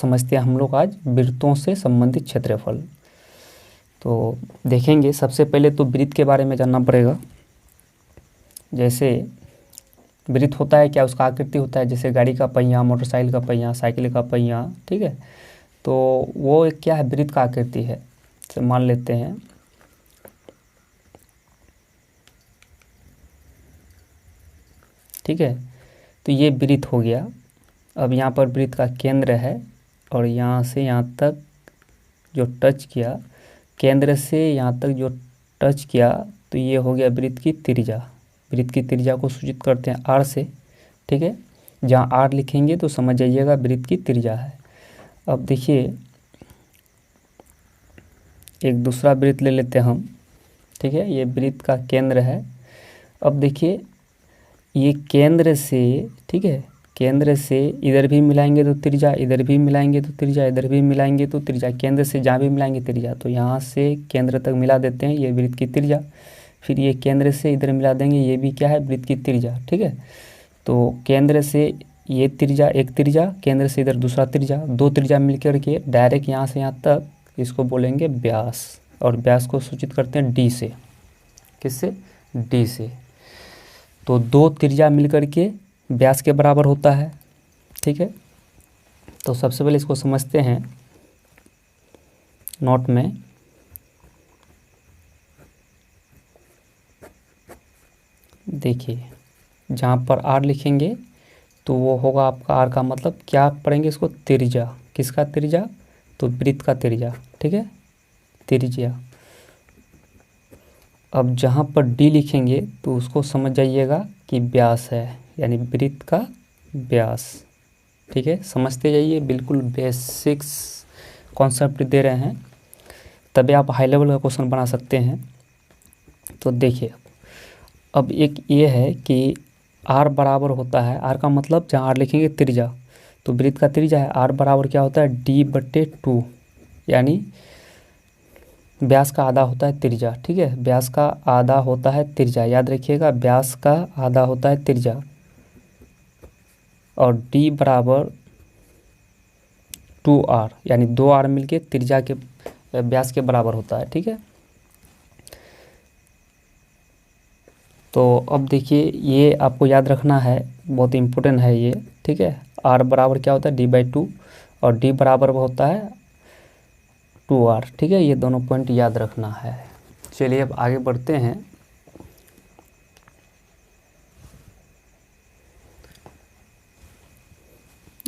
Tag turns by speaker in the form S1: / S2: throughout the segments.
S1: समझते हैं हम लोग आज वृत्तों से संबंधित क्षेत्रफल। तो देखेंगे सबसे पहले तो वृत्त के बारे में जानना पड़ेगा। जैसे वृत्त होता है क्या, उसका आकृति होता है जैसे गाड़ी का पहिया, मोटरसाइकिल का पहिया, साइकिल का पहिया, ठीक है। तो वो एक क्या है, वृत्त का आकृति है। तो मान लेते हैं ठीक है, तो ये वृत्त हो गया। अब यहाँ पर वृत्त का केंद्र है और यहाँ से यहाँ तक जो टच किया, केंद्र से यहाँ तक जो टच किया, तो ये हो गया वृत्त की त्रिज्या। वृत्त की त्रिज्या को सूचित करते हैं आर से, ठीक है। जहाँ आर लिखेंगे तो समझ जाइएगा वृत्त की त्रिज्या है। अब देखिए एक दूसरा वृत्त ले लेते हैं हम, ठीक है। ये वृत्त का केंद्र है। अब देखिए ये केंद्र से, ठीक है, केंद्र से इधर भी मिलाएंगे तो त्रिज्या, इधर भी मिलाएंगे तो त्रिज्या, इधर भी मिलाएंगे तो त्रिज्या, केंद्र से जहाँ भी मिलाएंगे त्रिज्या। तो यहाँ से केंद्र तक मिला देते हैं, ये वृत्त की त्रिज्या। फिर ये केंद्र से इधर मिला देंगे, ये भी क्या है, वृत्त की त्रिज्या, ठीक है। तो केंद्र से ये त्रिज्या, एक त्रिज्या, केंद्र से इधर दूसरा त्रिज्या, दो त्रिज्या मिलकर के डायरेक्ट यहाँ से यहाँ तक इसको बोलेंगे व्यास। और व्यास को सूचित करते हैं डी से। किससे? डी से। तो दो त्रिज्या मिलकर के व्यास के बराबर होता है, ठीक है। तो सबसे पहले इसको समझते हैं नोट में। देखिए जहाँ पर आर लिखेंगे तो वो होगा आपका आर का मतलब क्या पढ़ेंगे इसको, त्रिज्या। किसका त्रिज्या? तो वृत्त का त्रिज्या, ठीक है, त्रिज्या। अब जहाँ पर डी लिखेंगे तो उसको समझ जाइएगा कि व्यास है, यानी वृत्त का व्यास, ठीक है। समझते जाइए, बिल्कुल बेसिक्स कॉन्सेप्ट दे रहे हैं, तभी आप हाई लेवल का क्वेश्चन बना सकते हैं। तो देखिए अब एक ये है कि आर बराबर होता है, आर का मतलब जहाँ आर लिखेंगे त्रिज्या, तो वृत्त का त्रिज्या है। आर बराबर क्या होता है, D/2, यानी व्यास का आधा होता है त्रिज्या, ठीक है। व्यास का आधा होता है त्रिज्या, याद रखिएगा, व्यास का आधा होता है त्रिज्या। और D बराबर 2R, यानी 2R मिलके त्रिज्या के व्यास के बराबर होता है, ठीक है। तो अब देखिए ये आपको याद रखना है, बहुत इम्पोर्टेंट है ये, ठीक है। R बराबर क्या होता है, D/2, और D बराबर होता है 2R, ठीक है। ये दोनों पॉइंट याद रखना है। चलिए अब आगे बढ़ते हैं।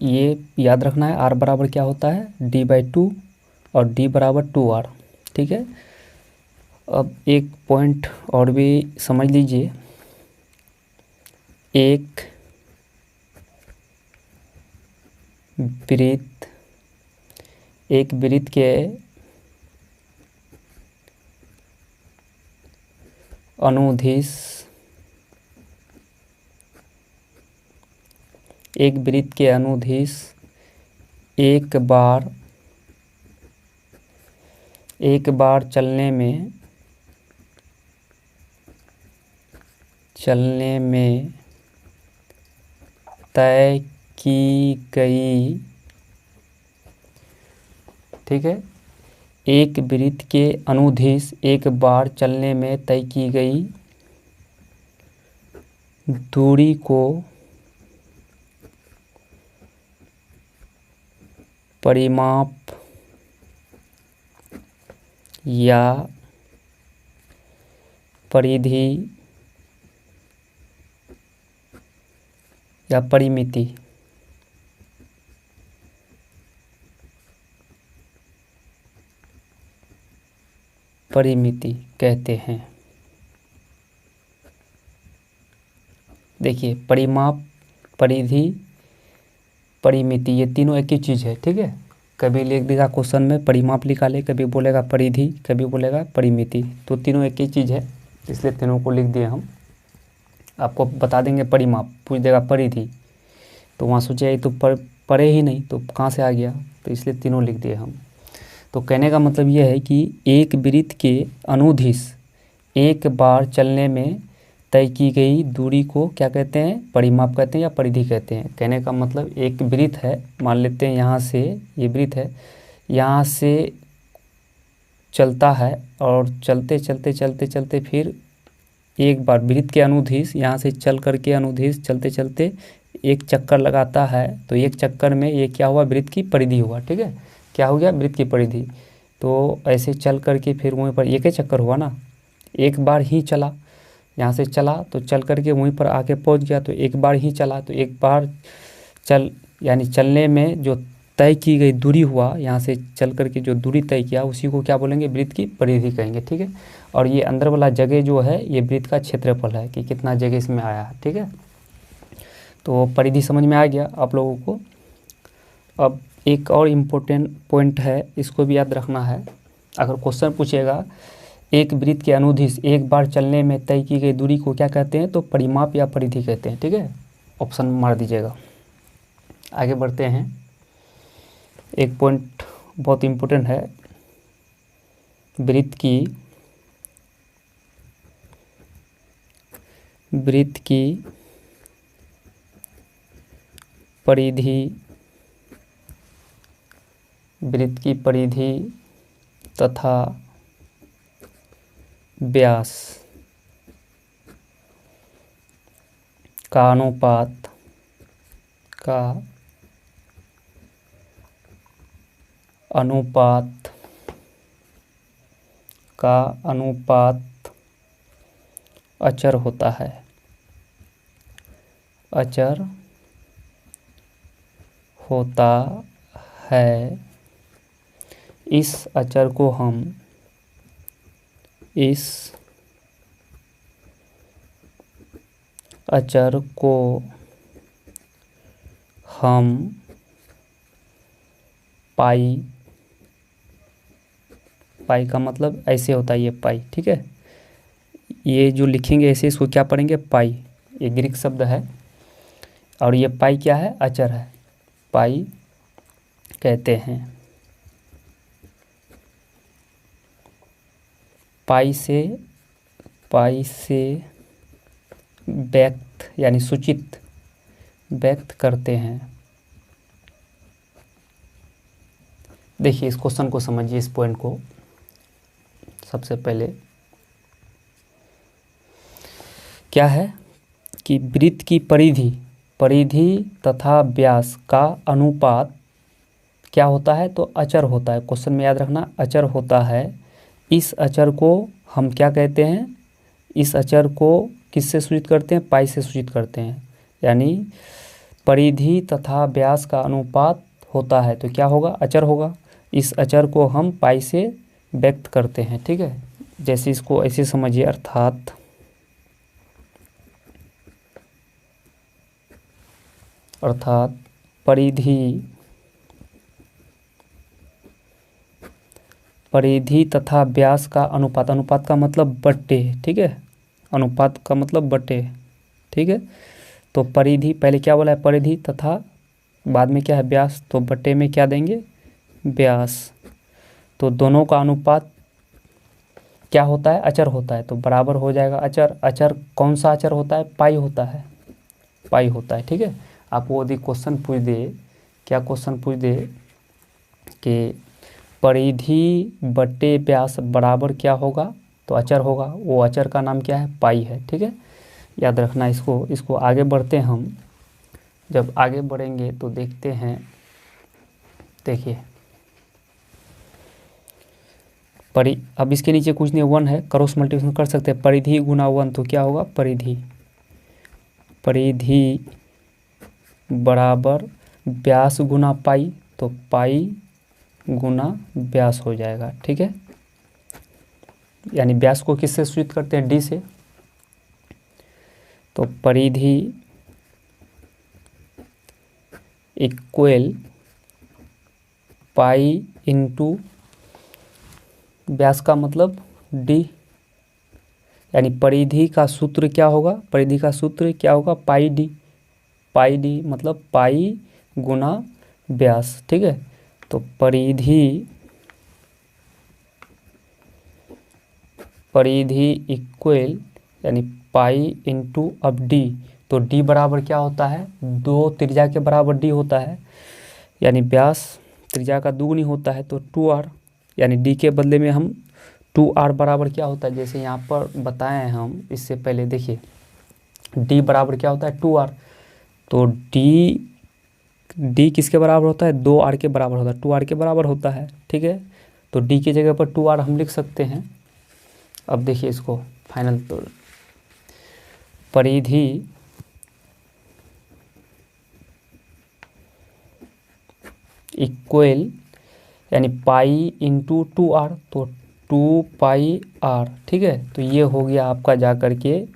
S1: ये याद रखना है, R बराबर क्या होता है, D/2, और D बराबर 2R, ठीक है। अब एक पॉइंट और भी समझ लीजिए, एक वृत्त के अनुदिश, एक वृत्त के अनुदिश एक बार चलने में तय की गई, ठीक है। एक वृत्त के अनुदिश एक बार चलने में तय की गई दूरी को परिमाप या परिधि या परिमिति कहते हैं। देखिए परिमाप, परिधि, परिमिति, ये तीनों एक ही चीज़ है, ठीक है। कभी लिख देगा क्वेश्चन में परिमाप लिखा ले, कभी बोलेगा परिधि, कभी बोलेगा परिमिति, तो तीनों एक ही चीज़ है, इसलिए तीनों को लिख दिए हम। आपको बता देंगे परिमाप, पूछ देगा परिधि, तो वहाँ सोचे ये तो पढ़े ही नहीं, तो कहाँ से आ गया, तो इसलिए तीनों लिख दिए हम। तो कहने का मतलब ये है कि एक वृत्त के अनुदिश एक बार चलने में तय की गई दूरी को क्या कहते हैं, परिमाप कहते हैं या परिधि कहते हैं। कहने का मतलब एक वृत्त है, मान लेते हैं यहाँ से ये वृत्त है, यहाँ से चलता है और चलते चलते चलते चलते फिर एक बार वृत्त के अनुदिश यहाँ से चल करके अनुदिश चलते चलते एक चक्कर लगाता है, तो एक चक्कर में ये क्या हुआ, वृत्त की परिधि हुआ। ठीक है, क्या हो गया, वृत्त की परिधि। तो ऐसे चल करके फिर वहीं पर एक ही चक्कर हुआ ना, एक बार ही चला, यहाँ से चला तो चल करके वहीं पर आके पहुँच गया, तो एक बार ही चला, तो एक बार चल यानी चलने में जो तय की गई दूरी हुआ, यहाँ से चल करके जो दूरी तय किया उसी को क्या बोलेंगे, वृत्त की परिधि कहेंगे। ठीक है, और ये अंदर वाला जगह जो है ये वृत्त का क्षेत्रफल है कि कितना जगह इसमें आया है। ठीक है, तो परिधि समझ में आ गया आप लोगों को। अब एक और इम्पोर्टेंट पॉइंट है, इसको भी याद रखना है। अगर क्वेश्चन पूछेगा एक वृत्त के अनुदिश एक बार चलने में तय की गई दूरी को क्या कहते हैं, तो परिमाप या परिधि कहते हैं। ठीक है, ऑप्शन मार दीजिएगा। आगे बढ़ते हैं, एक पॉइंट बहुत इम्पोर्टेंट है, वृत्त की परिधि, वृत्त की परिधि तथा व्यास का अनुपात अचर होता है, इस अचर को हम पाई का मतलब ऐसे होता है ये पाई। ठीक है, ये जो लिखेंगे ऐसे, इसको क्या पढ़ेंगे, पाई, ये ग्रीक शब्द है, और ये पाई क्या है, अचर है, पाई कहते हैं। पाई से व्यक्त यानी सूचित व्यक्त करते हैं। देखिए इस क्वेश्चन को समझिए, इस पॉइंट को। सबसे पहले क्या है कि वृत्त की परिधि तथा व्यास का अनुपात क्या होता है, तो अचर होता है। क्वेश्चन में याद रखना, अचर होता है। इस अचर को हम क्या कहते हैं, इस अचर को किससे सूचित करते हैं, पाई से सूचित करते हैं। यानी परिधि तथा व्यास का अनुपात होता है तो क्या होगा, अचर होगा। इस अचर को हम पाई से व्यक्त करते हैं। ठीक है, जैसे इसको ऐसे समझिए, अर्थात परिधि तथा व्यास का अनुपात का मतलब बट्टे। ठीक है, अनुपात का मतलब बट्टे। ठीक है, तो परिधि पहले क्या बोला है, परिधि तथा बाद में क्या है, व्यास, तो बट्टे में क्या देंगे, व्यास। तो दोनों का अनुपात क्या होता है, अचर होता है, तो बराबर हो जाएगा अचर कौन सा अचर होता है, पाई होता है, पाई होता है। ठीक है, आपको यदि क्वेश्चन पूछ दे, क्या क्वेश्चन पूछ दे कि परिधि बट्टे व्यास बराबर क्या होगा, तो अचर होगा, वो अचर का नाम क्या है, पाई है। ठीक है, याद रखना इसको आगे बढ़ते हैं हम। जब आगे बढ़ेंगे तो देखते हैं, देखिए अब इसके नीचे कुछ नहीं, 1 है, क्रॉस मल्टीप्लिकेशन कर सकते हैं। परिधि गुना 1 तो क्या होगा, परिधि बराबर व्यास गुना पाई, तो पाई गुना व्यास हो जाएगा। ठीक है, यानी व्यास को किससे सूचित करते हैं, डी से। तो परिधि इक्वल पाई इंटू व्यास का मतलब डी, यानी परिधि का सूत्र क्या होगा, पाई डी मतलब पाई गुना व्यास। ठीक है, तो परिधि इक्वल यानी पाई इंटू अब डी, तो डी बराबर क्या होता है, 2 त्रिज्या के बराबर डी होता है, यानी व्यास त्रिज्या का दुगुनी होता है, तो 2r, यानी डी के बदले में हम 2r बराबर क्या होता है, जैसे यहाँ पर बताए हैं हम इससे पहले, देखिए डी बराबर क्या होता है 2r, तो डी किसके बराबर होता है, 2r के बराबर होता है, 2r के बराबर होता है, ठीक है। तो डी की जगह पर 2r हम लिख सकते हैं। अब देखिए इसको फाइनल, तो परिधि इक्वल यानी पाई इंटू 2r, तो 2 पाई r, ठीक है। तो ये हो गया आपका जा कर के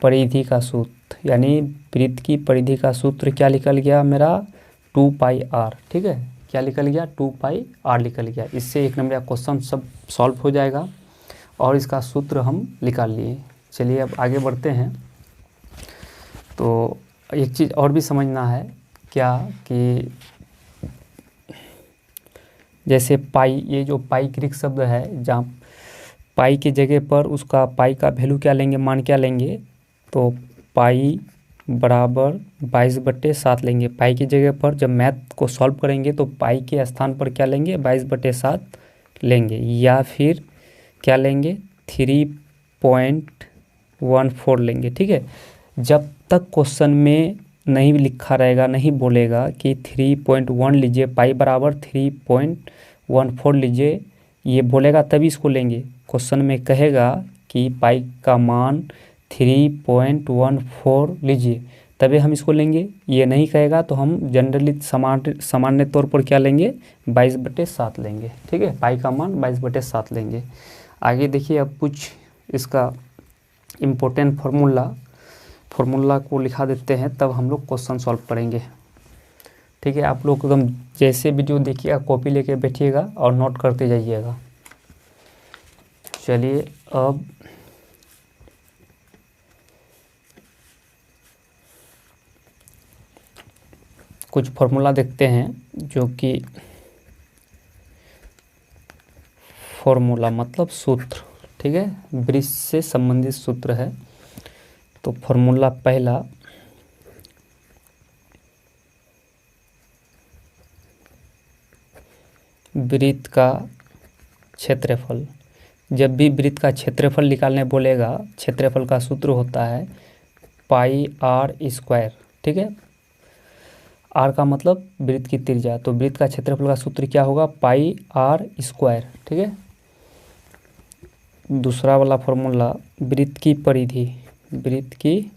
S1: परिधि का सूत्र, यानी वृत्त की परिधि का सूत्र क्या निकल गया मेरा, 2 पाई r, ठीक है। क्या निकल गया, 2 पाई r निकल गया। इससे 1 नंबर का क्वेश्चन सब सॉल्व हो जाएगा और इसका सूत्र हम निकाल लिए। चलिए अब आगे बढ़ते हैं। तो एक चीज़ और भी समझना है क्या, कि जैसे पाई, ये जो पाई ग्रीक शब्द है, जहाँ पाई की जगह पर उसका पाई का वैल्यू क्या लेंगे, मान क्या लेंगे, तो पाई बराबर 22/7 लेंगे। पाई की जगह पर जब मैथ को सॉल्व करेंगे तो पाई के स्थान पर क्या लेंगे, 22/7 लेंगे, या फिर क्या लेंगे, 3.14 लेंगे, ठीक है। जब तक क्वेश्चन में नहीं लिखा रहेगा, नहीं बोलेगा कि 3.1 लीजिए, पाई बराबर 3.14 लीजिए, ये बोलेगा तभी इसको लेंगे। क्वेश्चन में कहेगा कि पाई का मान 3.14 लीजिए, तभी हम इसको लेंगे। ये नहीं कहेगा तो हम जनरली सामान्य तौर पर क्या लेंगे, 22/7 लेंगे, ठीक है। पाई का मान 22/7 लेंगे। आगे देखिए, अब कुछ इसका इम्पोर्टेंट फार्मूला को लिखा देते हैं, तब हम लोग क्वेश्चन सॉल्व करेंगे, ठीक है। आप लोग एकदम जैसे वीडियो देखिएगा कॉपी लेके बैठिएगा और नोट करते जाइएगा। चलिए अब कुछ फार्मूला देखते हैं, जो कि फार्मूला मतलब सूत्र, ठीक है, वृत्त से संबंधित सूत्र है। तो फार्मूला पहला, वृत्त का क्षेत्रफल। जब भी वृत्त का क्षेत्रफल निकालने बोलेगा, क्षेत्रफल का सूत्र होता है पाई r स्क्वायर, ठीक है। r का मतलब वृत्त की त्रिज्या, तो वृत्त का क्षेत्रफल का सूत्र क्या होगा, पाई r स्क्वायर, ठीक है। दूसरा वाला फार्मूला, वृत्त की परिधि। वृत्त की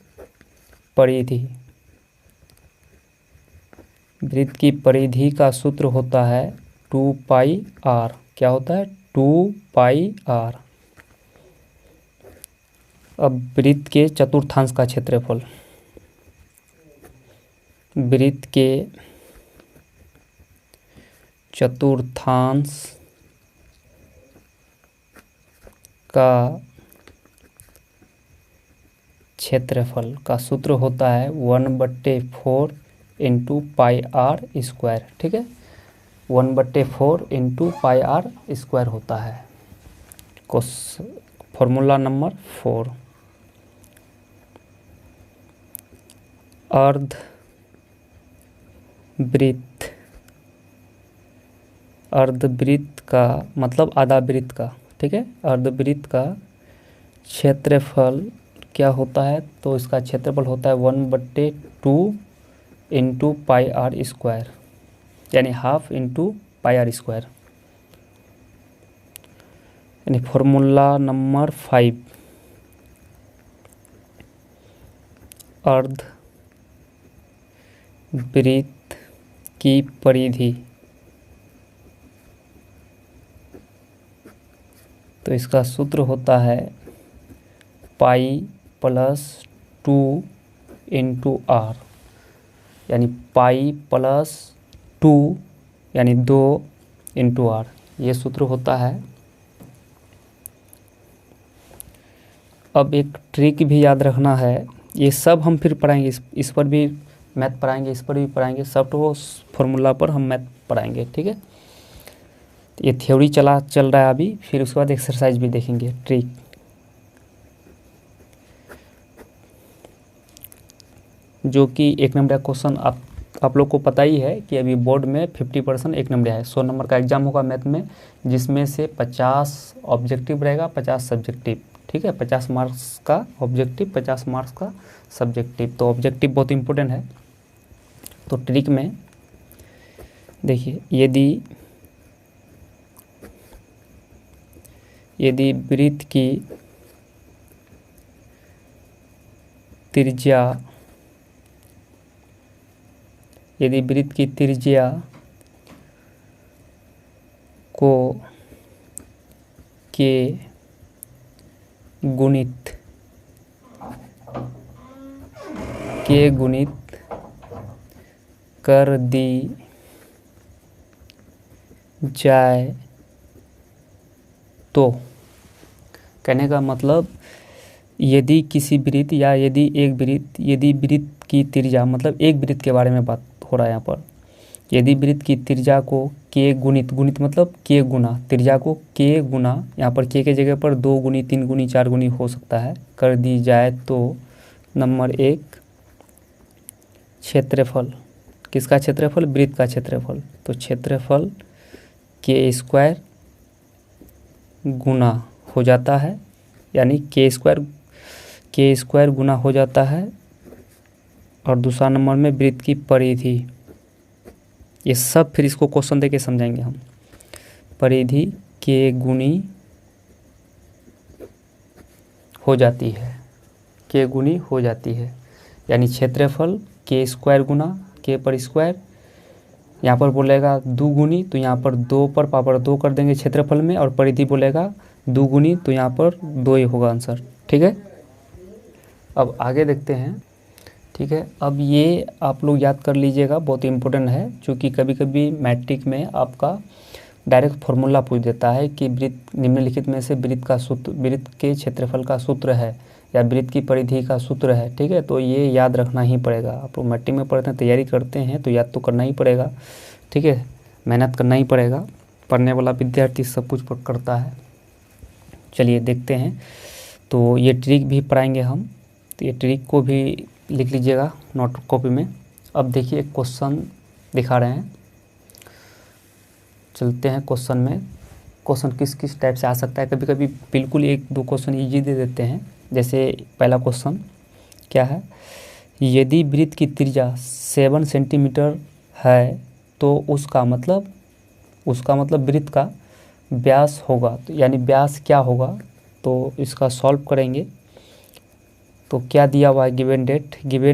S1: परिधि का सूत्र होता है 2 पाई r। क्या होता है, 2 पाई r। अब वृत्त के चतुर्थांश का क्षेत्रफल। वृत्त के चतुर्थांश का क्षेत्रफल का सूत्र होता है 1/4 इंटू पाई r स्क्वायर, ठीक है। 1/4 इंटू पाई r स्क्वायर होता है। फार्मूला नंबर 4, अर्धवृत्त का मतलब आधा वृत्त का, ठीक है। अर्धवृत्त का क्षेत्रफल क्या होता है, तो इसका क्षेत्रफल होता है 1/2 इंटू पाई r स्क्वायर, यानी half into pi r square. यानी फार्मूला नंबर 5, अर्धवृत्त की परिधि। तो इसका सूत्र होता है पाई प्लस 2 इंटू r, यानी पाई प्लस 2 यानी 2 इंटू r, ये सूत्र होता है। अब एक ट्रिक भी याद रखना है, ये सब हम फिर पढ़ाएंगे, इस पर भी मैथ पढ़ाएंगे, इस पर भी पढ़ाएंगे, सब तो फार्मूला पर हम मैथ पढ़ाएंगे, ठीक है। ये थ्योरी चल रहा है अभी, फिर उसके बाद एक्सरसाइज भी देखेंगे, ट्रिक। जो कि 1 नंबर का क्वेश्चन आप लोग को पता ही है कि अभी बोर्ड में 50% 1 नंबर है। 100 नंबर का एग्जाम होगा मैथ में, जिसमें से 50 ऑब्जेक्टिव रहेगा, 50 सब्जेक्टिव। ठीक है, 50 मार्क्स का ऑब्जेक्टिव, 50 मार्क्स का सब्जेक्टिव। तो ऑब्जेक्टिव बहुत इंपॉर्टेंट है। तो ट्रिक में देखिए, यदि वृत्त की त्रिज्या, को के गुणित कर दी जाए तो, कहने का मतलब यदि किसी वृत्त या यदि वृत्त की त्रिज्या, मतलब एक वृत्त के बारे में बात हो रहा है यहाँ पर। यदि वृत्त की त्रिज्या को के गुणित मतलब के गुना, त्रिज्या को के गुना, यहाँ पर के जगह पर 2 गुनी, 3 गुनी, 4 गुनी हो सकता है, कर दी जाए तो नंबर 1 क्षेत्रफल, किसका क्षेत्रफल? वृत्त का क्षेत्रफल। तो क्षेत्रफल के स्क्वायर गुना हो जाता है, यानी के स्क्वायर गुना हो जाता है। और दूसरा नंबर में वृत्त की परिधि, ये सब फिर इसको क्वेश्चन देके समझाएंगे हम। परिधि के गुनी हो जाती है, यानी क्षेत्रफल के स्क्वायर गुना के पर स्क्वायर, यहाँ पर बोलेगा 2 गुनी, तो यहाँ पर 2 पर पावर 2 कर देंगे क्षेत्रफल में, और परिधि बोलेगा 2 गुनी, तो यहाँ पर 2 ही होगा आंसर। ठीक है, अब आगे देखते हैं। ठीक है, अब ये आप लोग याद कर लीजिएगा, बहुत इंपॉर्टेंट है, क्योंकि कभी कभी मैट्रिक में आपका डायरेक्ट फॉर्मूला पूछ देता है कि वृत्त निम्नलिखित में से वृत्त के क्षेत्रफल का सूत्र है या वृत्त की परिधि का सूत्र है। ठीक है, तो ये याद रखना ही पड़ेगा। आप लोग मैट्रिक में पढ़ते हैं, तैयारी करते हैं, तो याद तो करना ही पड़ेगा। ठीक है, मेहनत करना ही पड़ेगा, पढ़ने वाला विद्यार्थी सब कुछ करता है। चलिए देखते हैं। तो ये ट्रिक भी पढ़ाएंगे हम, तो ये ट्रिक को भी लिख लीजिएगा नोट कॉपी में। अब देखिए क्वेश्चन दिखा रहे हैं, चलते हैं क्वेश्चन में। क्वेश्चन किस टाइप से आ सकता है, कभी कभी बिल्कुल 1-2 क्वेश्चन ईजी दे देते हैं। जैसे पहला क्वेश्चन क्या है, यदि वृत्त की त्रिज्या 7 सेंटीमीटर है तो उसका मतलब वृत्त का व्यास होगा, तो यानी व्यास क्या होगा, तो इसका सॉल्व करेंगे। तो क्या दिया हुआ है, गिवन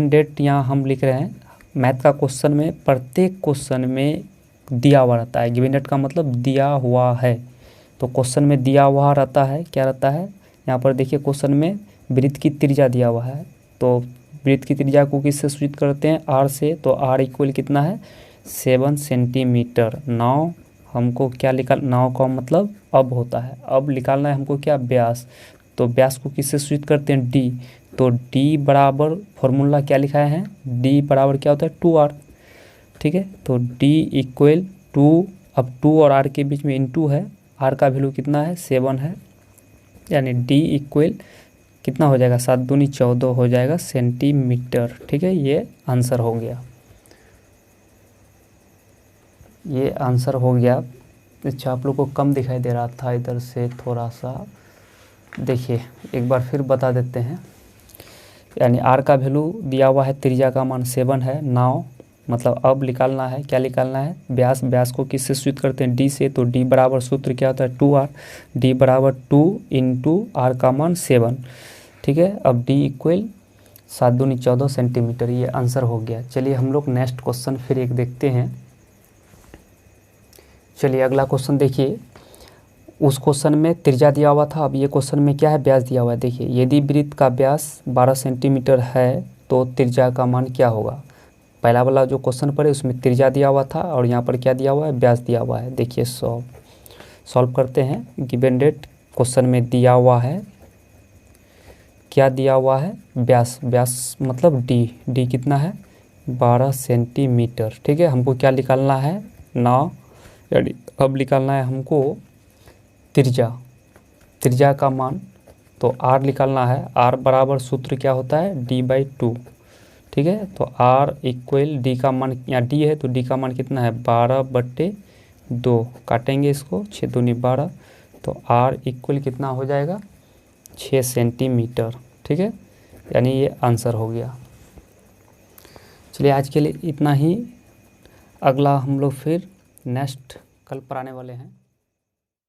S1: डेट यहाँ हम लिख रहे हैं। मैथ का क्वेश्चन में प्रत्येक क्वेश्चन में दिया हुआ रहता है, गिवन डेट का मतलब दिया हुआ है। तो क्वेश्चन में दिया हुआ रहता है, क्या रहता है, यहाँ पर देखिए क्वेश्चन में वृत्त की त्रिज्या दिया हुआ है। तो वृत्त की त्रिज्या को किससे सूचित करते हैं, आर से। तो आर इक्वल कितना है, 7 सेंटीमीटर। नाउ हमको क्या नाउ का मतलब अब होता है, अब निकालना है हमको क्या, व्यास। तो व्यास को किससे सूचित करते हैं, डी। तो डी बराबर फॉर्मूला क्या लिखा है, डी बराबर क्या होता है, 2r। ठीक है, तो डी इक्वल 2, अब 2 और r के बीच में इनटू है, r का वैल्यू कितना है, 7 है, यानी डी इक्वल कितना हो जाएगा, 7 दूनी 14 हो जाएगा सेंटीमीटर। ठीक है, ये आंसर हो गया, ये आंसर हो गया। अच्छा, आप लोग को कम दिखाई दे रहा था इधर से थोड़ा सा, देखिए एक बार फिर बता देते हैं। यानी आर का वैल्यू दिया हुआ है, त्रिज्या का मान 7 है। नाउ मतलब अब निकालना है, क्या निकालना है, व्यास को किससे सूचित करते हैं, डी से। तो डी बराबर सूत्र क्या होता है, 2r। डी बराबर 2 इंटू आर का मान 7। ठीक है, अब डी इक्वल 7 दूनी 14 सेंटीमीटर, ये आंसर हो गया। चलिए हम लोग नेक्स्ट क्वेश्चन फिर एक देखते हैं। चलिए अगला क्वेश्चन देखिए, उस क्वेश्चन में त्रिज्या दिया हुआ था, अब ये क्वेश्चन में क्या है, व्यास दिया हुआ है। देखिए, यदि वृत्त का व्यास 12 सेंटीमीटर है तो त्रिज्या का मान क्या होगा। पहला वाला जो क्वेश्चन पढ़े उसमें त्रिज्या दिया हुआ था, और यहाँ पर क्या दिया हुआ है, व्यास दिया हुआ है। देखिए सॉल्व करते हैं। गिवन डेट क्वेश्चन में दिया हुआ है, क्या दिया हुआ है, व्यास मतलब डी कितना है, 12 सेंटीमीटर। ठीक है, हमको क्या निकालना है, नाउ यानी अब निकालना है हमको त्रिज्या का मान। तो r निकालना है, r बराबर सूत्र क्या होता है, d/2। ठीक है। तो आर इक्वल डी का मान, यहाँ डी है तो डी का मान कितना है 12/2, काटेंगे इसको 6 दूनी 12, तो आर इक्वल कितना हो जाएगा 6 सेंटीमीटर, ठीक है। यानी ये आंसर हो गया। चलिए आज के लिए इतना ही, अगला हम लोग फिर नेक्स्ट कल पर आने वाले हैं।